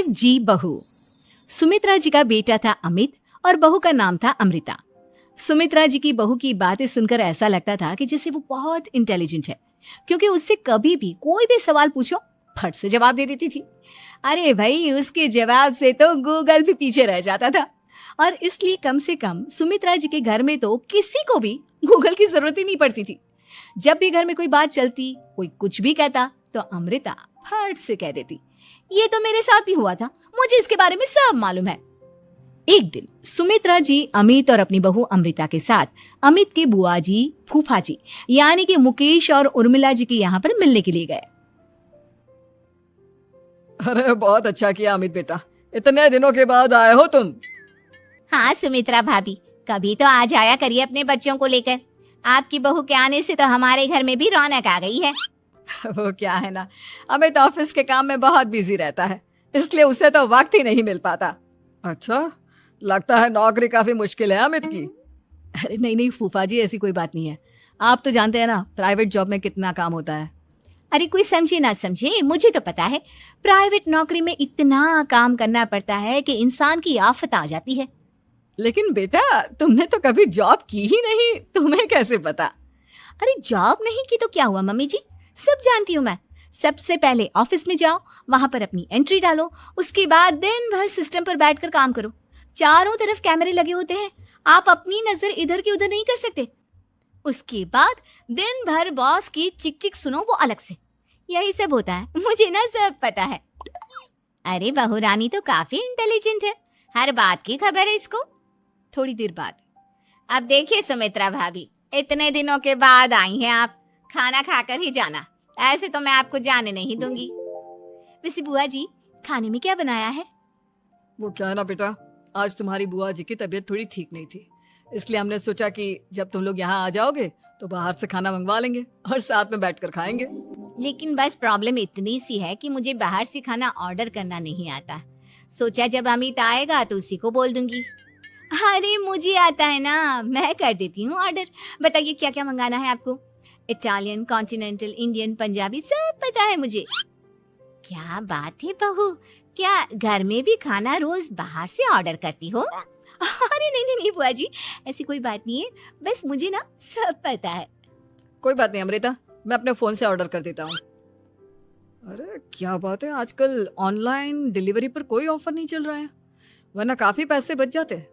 जी बहू। सुमित्रा जी का बेटा था अमित और बहू का नाम था अमृता। सुमित्रा जी की बहू की बातें सुनकर ऐसा लगता था कि जैसे वो बहुत इंटेलिजेंट है, क्योंकि उससे कभी भी कोई भी सवाल पूछो फट से जवाब दे देती थी। अरे भाई, उसके जवाब से तो गूगल भी पीछे रह जाता था। और इसलिए कम से कम सुमित्रा जी के घर में तो किसी को भी गूगल की जरूरत ही नहीं पड़ती थी। जब भी घर में कोई बात चलती, कोई कुछ भी कहता, तो अमृता फट से कह देती, ये तो मेरे साथ भी हुआ था, मुझे इसके बारे में सब मालूम है। एक दिन सुमित्रा जी अमित और अपनी बहू अमृता के साथ अमित के बुआ जी, फूफा जी यानी कि मुकेश और उर्मिला जी के यहाँ पर मिलने के लिए गए। अरे बहुत अच्छा किया अमित बेटा, इतने दिनों के बाद आए हो तुम। हाँ सुमित्रा भाभी, कभी तो आ जाया करिए अपने बच्चों को लेकर। आपकी बहू के आने से तो हमारे घर में भी रौनक आ गई है। वो क्या है ना, अमित ऑफिस के काम में बहुत बिजी रहता है, इसलिए उसे तो वक्त ही नहीं मिल पाता। अच्छा, लगता है नौकरी काफी मुश्किल है अमित की। अरे नहीं नहीं फूफा जी, ऐसी कोई बात नहीं है। आप तो जानते हैं ना प्राइवेट जॉब में कितना काम होता है। अरे कोई समझे ना समझे, मुझे तो पता है प्राइवेट नौकरी में इतना काम करना पड़ता है कि इंसान की आफत आ जाती है। लेकिन बेटा, तुमने तो कभी जॉब की ही नहीं, तुम्हें कैसे पता? अरे जॉब नहीं की तो क्या हुआ मम्मी जी, सब जानती हूँ मैं। सबसे पहले ऑफिस में जाओ, वहां पर अपनी एंट्री डालो, उसके बाद दिन भर सिस्टम पर बैठकर काम करो। चारों तरफ कैमरे लगे होते हैं, आप अपनी नजर इधर की उधर नहीं कर सकते। उसके बाद दिन भर बॉस की चिक चिक सुनो, वो अलग से। यही सब होता है, मुझे ना सब पता है। अरे बहू रानी तो काफी इंटेलिजेंट है, हर बात की खबर है इसको। थोड़ी देर बाद, अब देखिए सुमित्रा भाभी, इतने दिनों के बाद आई हैं आप, खाना खाकर ही जाना, ऐसे तो मैं आपको जाने नहीं दूंगी। वैसे बुआ जी, खाने में क्या बनाया है? वो क्या है ना बेटा, आज तुम्हारी बुआ जी की तबीयत थोड़ी ठीक नहीं थी, इसलिए हमने सोचा कि जब तुम लोग यहाँ आ जाओगे तो बाहर से खाना मंगवा लेंगे और साथ में बैठकर खाएंगे। लेकिन बस प्रॉब्लम इतनी सी है कि मुझे बाहर से खाना ऑर्डर करना नहीं आता। सोचा जब अमित आएगा तो उसी को बोल दूंगी। अरे मुझे आता है ना, मैं कर देती हूँ ऑर्डर। बताइए क्या क्या मंगाना है आपको? इटालियन, कॉन्टिनेंटल, इंडियन, पंजाबी, सब पता है मुझे। क्या बात है बहू, क्या घर में भी खाना रोज बाहर से ऑर्डर करती हो? अरे नहीं नहीं नहीं बुआ जी, ऐसी कोई बात नहीं है, बस मुझे ना सब पता है। कोई बात नहीं अमृता, मैं अपने फोन से ऑर्डर कर देता हूँ। अरे क्या बात है, आजकल ऑनलाइन डिलीवरी पर कोई ऑफर नहीं चल रहा है, वरना काफी पैसे बच जाते हैं।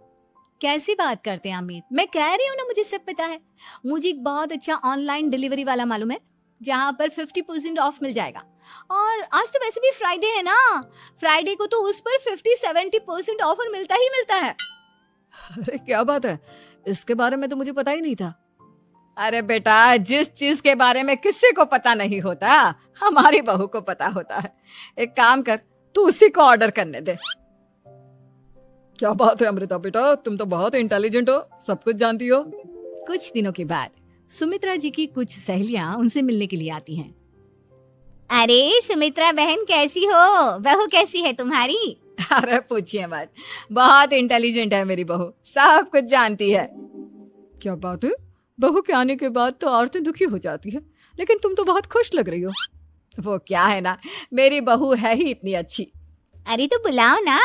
कैसी बात करते हैं अमित, मैं कह रही हूँ ना मुझे सब पता है। मुझे एक बहुत अच्छा ऑनलाइन डिलीवरी वाला मालूम है, जहाँ पर 50% ऑफ मिल जाएगा। और आज तो वैसे भी फ्राइडे है ना, फ्राइडे को तो उस पर 50-70% ऑफर मिलता ही मिलता है। अरे क्या बात है, इसके बारे में तो मुझे पता ही नहीं था। अरे बेटा, जिस चीज के बारे में किसी को पता नहीं होता, हमारी बहू को पता होता है। एक काम कर, तू उसी को ऑर्डर करने दे। क्या बात है अमृता बेटा, तुम तो बहुत इंटेलिजेंट हो, सब कुछ जानती हो। कुछ दिनों के बाद सुमित्रा जी की कुछ सहेलियां उनसे मिलने के लिए आती हैं। अरे सुमित्रा बहन कैसी हो, बहू कैसी है तुम्हारी? अरे पूछिए मत, बहुत इंटेलिजेंट है मेरी बहू, सब कुछ जानती है। क्या बात है, बहू के आने के बाद तो औरतें दुखी हो जाती है, लेकिन तुम तो बहुत खुश लग रही हो। वो क्या है ना, मेरी बहू है ही इतनी अच्छी। अरे तो बुलाओ ना,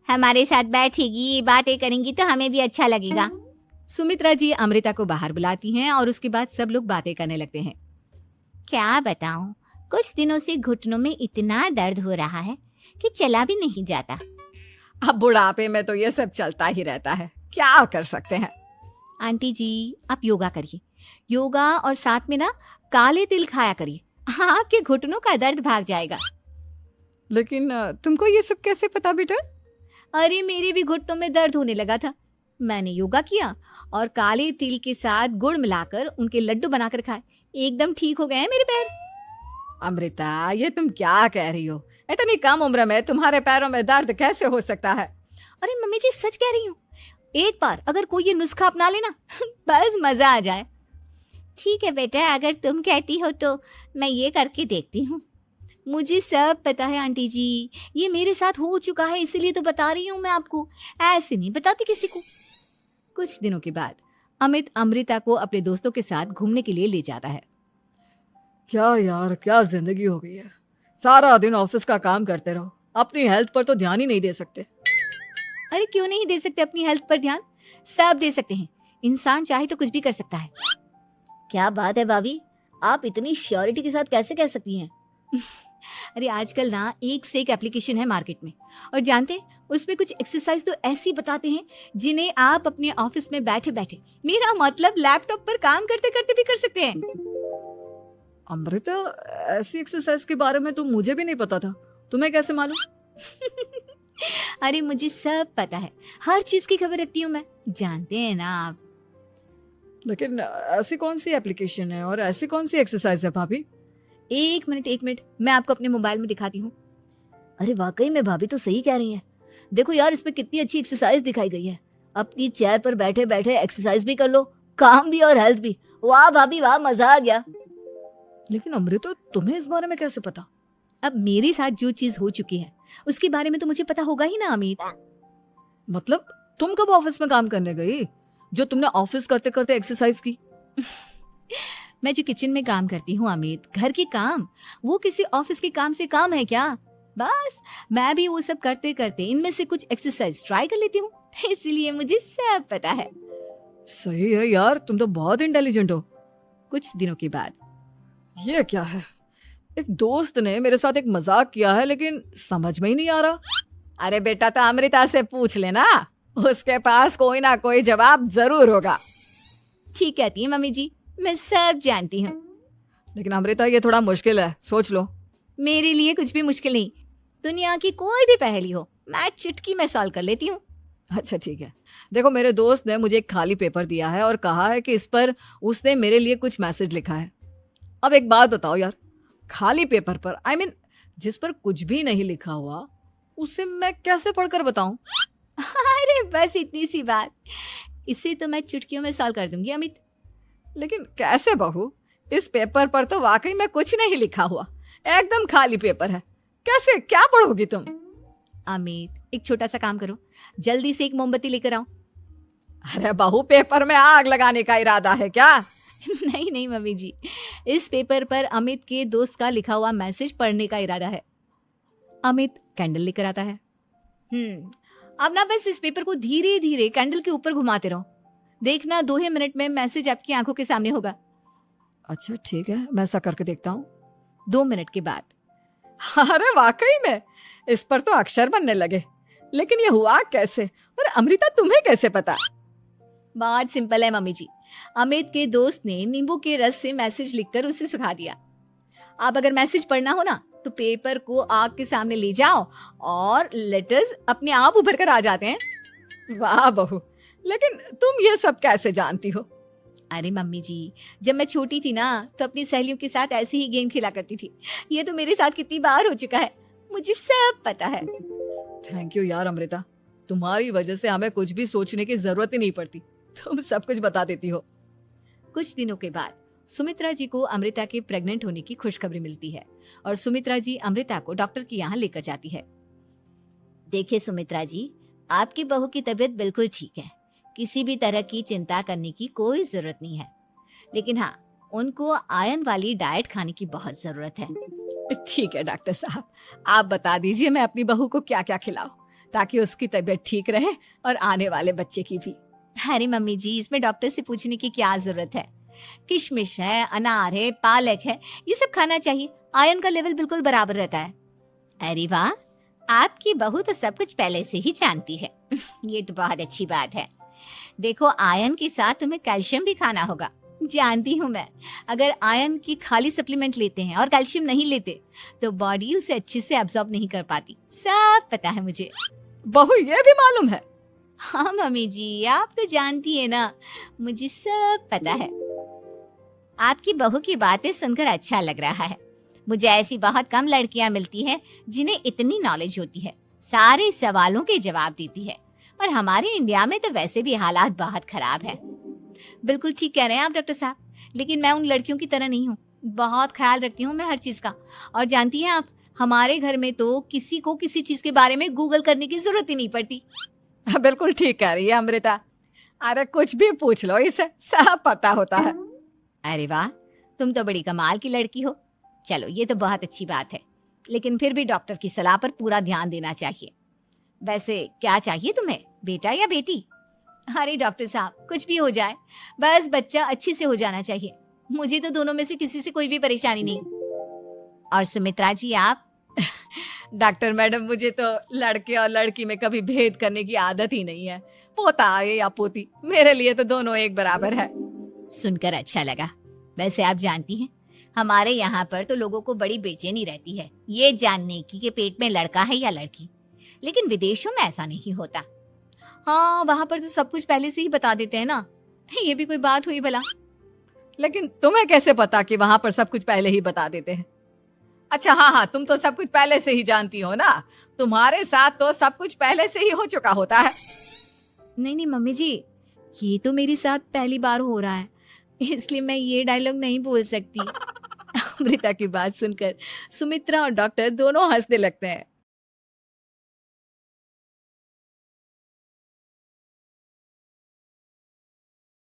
हमारे साथ बैठेगी, बातें करेंगी तो हमें भी अच्छा लगेगा। सुमित्रा जी अमृता को बाहर बुलाती हैं और उसके बाद सब लोग बातें करने लगते हैं। क्या बताऊं, कुछ दिनों से घुटनों में इतना दर्द हो रहा है कि चला भी नहीं जाता। अब बुढ़ापे में तो ये सब चलता ही रहता है, क्या कर सकते हैं। आंटी जी, आप योगा करिए, योगा और साथ में ना काले तिल खाया करिए, आपके घुटनों का दर्द भाग जाएगा। लेकिन तुमको ये सब कैसे पता बेटा? अरे मेरे भी घुटनों में दर्द होने लगा था, मैंने योगा किया और काले तिल के साथ गुड़ मिलाकर उनके लड्डू बनाकर खाए, एकदम ठीक हो गए हैं मेरे पैर। अमृता, ये तुम क्या कह रही हो, इतनी कम उम्र में तुम्हारे पैरों में दर्द कैसे हो सकता है? अरे मम्मी जी सच कह रही हूँ, एक बार अगर कोई ये नुस्खा अपना लेना बस मजा आ जाए। ठीक है बेटा, अगर तुम कहती हो तो मैं ये करके देखती हूँ। मुझे सब पता है आंटी जी, ये मेरे साथ हो चुका है, इसीलिए तो बता रही हूँ मैं आपको, ऐसे नहीं बताती किसी को। कुछ दिनों के बाद अमित अमृता को अपने दोस्तों के साथ घूमने के लिए ले जाता है। क्या यार, क्या जिंदगी हो गई है, सारा दिन ऑफिस का काम करते रहो, अपनी हेल्थ पर तो ध्यान ही नहीं दे सकते। अरे क्यों नहीं दे सकते अपनी हेल्थ पर ध्यान? सब दे सकते हैं। इंसान चाहे तो कुछ भी कर सकता है। क्या बात है भाभी, आप इतनी श्योरिटी के साथ कैसे कह सकती हैं? अरे आजकल ना एक से एक एप्लीकेशन है मार्केट में, और जानते हैं उसमें कुछ एक्सरसाइज तो ऐसी बताते हैं जिन्हें आप अपने ऑफिस में बैठे बैठे, मेरा मतलब लैपटॉप पर काम करते करते भी कर सकते हैं। अमृता, ऐसी एक्सरसाइज के बारे में तो मुझे भी नहीं पता था, तुम्हें कैसे मालूम? अरे मुझे सब पता है, हर चीज की खबर रखती हूँ मैं, जानते हैं ना आप। लेकिन ऐसी कौन सी एप्लीकेशन है और ऐसी कौन सी एक्सरसाइज है भाभी? एक मिनट, मैं आपको अपने मोबाइल में दिखाती हूँ। अरे वाकई में भाभी तो सही कह रही हैं। देखो यार, इसमें कितनी अच्छी एक्सरसाइज दिखाई गई है। अपनी चेयर पर बैठे बैठे एक्सरसाइज भी कर लो, काम भी और हेल्थ भी। वाह भाभी वाह, मजा आ गया। लेकिन अमृता, तुम्हें इस बारे में कैसे पता? अब मेरे साथ जो चीज हो चुकी है उसके बारे में तो मुझे पता होगा ही ना अमित। मतलब तुम कब ऑफिस में काम करने गई जो तुमने ऑफिस करते करते एक्सरसाइज की? मैं जो किचन में काम करती हूँ अमित, घर के काम, वो किसी ऑफिस के काम से काम है क्या? बस मैं भी वो सब करते करते इनमें से कुछ एक्सरसाइज ट्राई कर लेती हूँ, इसलिए मुझे सब पता है। सही है यार, तुम तो बहुत इंटेलिजेंट हो। कुछ दिनों के बाद ये क्या है? एक दोस्त ने मेरे साथ एक मजाक किया है, लेकिन समझ में ही नहीं आ रहा। अरे बेटा, तो अमृता से पूछ लेना, उसके पास कोई ना कोई जवाब जरूर होगा। ठीक कहती है मम्मी जी, मैं सब जानती हूँ। लेकिन अमृता, ये थोड़ा मुश्किल है, सोच लो। मेरे लिए कुछ भी मुश्किल नहीं, दुनिया की कोई भी पहेली हो मैं चुटकी में सॉल्व कर लेती हूँ। अच्छा ठीक है, देखो मेरे दोस्त ने मुझे एक खाली पेपर दिया है और कहा है कि इस पर उसने मेरे लिए कुछ मैसेज लिखा है। अब एक बात बताओ यार, खाली पेपर पर, I mean, जिस पर कुछ भी नहीं लिखा हुआ, उसे मैं कैसे पढ़कर बताऊं? अरे बस इतनी सी बात, इसे तो मैं चुटकियों में सॉल्व कर दूंगी अमित। लेकिन कैसे बहू? इस पेपर पर तो वाकई में कुछ नहीं लिखा हुआ, एकदम खाली पेपर है। कैसे, क्या पढ़ोगी तुम? अमित, एक छोटा सा काम करो, जल्दी से एक मोमबत्ती लेकर आओ। अरे बहू, पेपर में आग लगाने का इरादा है क्या? नहीं नहीं मम्मी जी, इस पेपर पर अमित के दोस्त का लिखा हुआ मैसेज पढ़ने का इरादा है। अमित कैंडल लेकर आता है। अब ना बस इस पेपर को धीरे धीरे कैंडल के ऊपर घुमाते रहो, देखना 2 ही मिनट में मैसेज आपकी आंखों के सामने होगा। अच्छा ठीक है, मैं ऐसा करके देखता हूँ। 2 मिनट के बाद। अरे वाकई में इस पर तो अक्षर बनने लगे, लेकिन ये हुआ कैसे? और अमृता, तुम्हें कैसे पता? बहुत सिंपल है मम्मी जी, अमित के दोस्त ने नींबू के रस से मैसेज लिखकर उसे सुखा दिया। आप अगर मैसेज पढ़ना हो ना तो पेपर को आग के सामने ले जाओ और लेटर्स अपने आप उभर कर आ जाते हैं। वाह बहू, लेकिन तुम ये सब कैसे जानती हो? अरे मम्मी जी, जब मैं छोटी थी ना तो अपनी सहेलियों के साथ ऐसे ही गेम खेला करती थी। ये तो मेरे साथ कितनी बार हो चुका है, मुझे सब पता है। थैंक यू यार अमृता, तुम्हारी वजह से हमें कुछ भी सोचने की जरूरत ही नहीं पड़ती, तुम सब कुछ बता देती हो। कुछ दिनों के बाद सुमित्रा जी को अमृता के प्रेग्नेंट होने की खुशखबरी मिलती है और सुमित्रा जी अमृता को डॉक्टर के यहाँ लेकर जाती है। देखिए सुमित्रा जी, आपकी बहू की तबीयत बिल्कुल ठीक है, किसी भी तरह की चिंता करने की कोई जरूरत नहीं है, लेकिन हाँ, उनको आयरन वाली डाइट खाने की बहुत जरूरत है। ठीक है डॉक्टर साहब, आप बता दीजिए मैं अपनी बहू को क्या क्या खिलाऊं ताकि उसकी तबीयत ठीक रहे और आने वाले बच्चे की भी। अरे मम्मी जी, इसमें डॉक्टर से पूछने की क्या जरूरत है, किशमिश है, अनार है, पालक है, ये सब खाना चाहिए, आयरन का लेवल बिल्कुल बराबर रहता है। अरे वाह, आपकी बहू तो सब कुछ पहले से ही जानती है। ये तो बहुत अच्छी बात है। देखो, आयरन के साथ तुम्हें कैल्शियम भी खाना होगा। जानती हूँ मैं, अगर आयरन की खाली सप्लीमेंट लेते हैं और कैल्शियम नहीं लेते तो बॉडी उसे अच्छे से एब्जॉर्ब नहीं कर पाती, सब पता है मुझे। बहू, ये भी मालूम है? हाँ मम्मी जी, आप तो जानती है ना, मुझे सब पता है। आपकी बहू की बातें सुनकर अच्छा लग रहा है। मुझे ऐसी बहुत कम लड़कियां मिलती हैं जिन्हें इतनी नॉलेज होती है, सारे सवालों के जवाब देती है, और हमारे इंडिया में तो वैसे भी हालात बहुत खराब है। बिल्कुल ठीक कह रहे हैं आप डॉक्टर साहब, लेकिन मैं उन लड़कियों की तरह नहीं हूँ, बहुत ख्याल रखती हूँ मैं हर चीज का। और जानती हैं आप, हमारे घर में तो किसी को किसी चीज के बारे में गूगल करने की जरूरत ही नहीं पड़ती। बिल्कुल ठीक कह रही है अमृता, अरे कुछ भी पूछ लो, इसे सब पता होता है। अरे वाह, तुम तो बड़ी कमाल की लड़की हो। चलो, ये तो बहुत अच्छी बात है। लेकिन फिर भी डॉक्टर की सलाह पर पूरा ध्यान देना चाहिए। वैसे क्या चाहिए तुम्हें, बेटा या बेटी? अरे डॉक्टर साहब, कुछ भी हो जाए, बस बच्चा अच्छे से हो जाना चाहिए। मुझे तो दोनों में से किसी से कोई भी परेशानी नहीं। और सुमित्रा जी आप? डॉक्टर मैडम, मुझे तो लड़के और लड़की में कभी भेद करने की आदत ही नहीं है। पोता आए या पोती, मेरे लिए तो दोनों एक बराबर है। सुनकर अच्छा लगा। वैसे आप जानती हैं, हमारे यहाँ पर तो लोगों को बड़ी बेचैनी रहती है ये जानने की कि पेट में लड़का है या लड़की, लेकिन विदेशों में ऐसा नहीं होता। हाँ, वहां पर तो सब कुछ पहले से ही बता देते हैं ना। ये भी कोई बात हुई भला? लेकिन तुम्हें कैसे पता कि वहां पर सब कुछ पहले ही बता देते हैं? अच्छा, हाँ हाँ, तुम तो सब कुछ पहले से ही जानती हो ना। तुम्हारे साथ तो सब कुछ पहले से ही हो चुका होता है। नहीं नहीं मम्मी जी, ये तो मेरे साथ पहली बार हो रहा है, इसलिए मैं ये डायलॉग नहीं बोल सकती। अमृता की बात सुनकर सुमित्रा और डॉक्टर दोनों हंसने लगते हैं।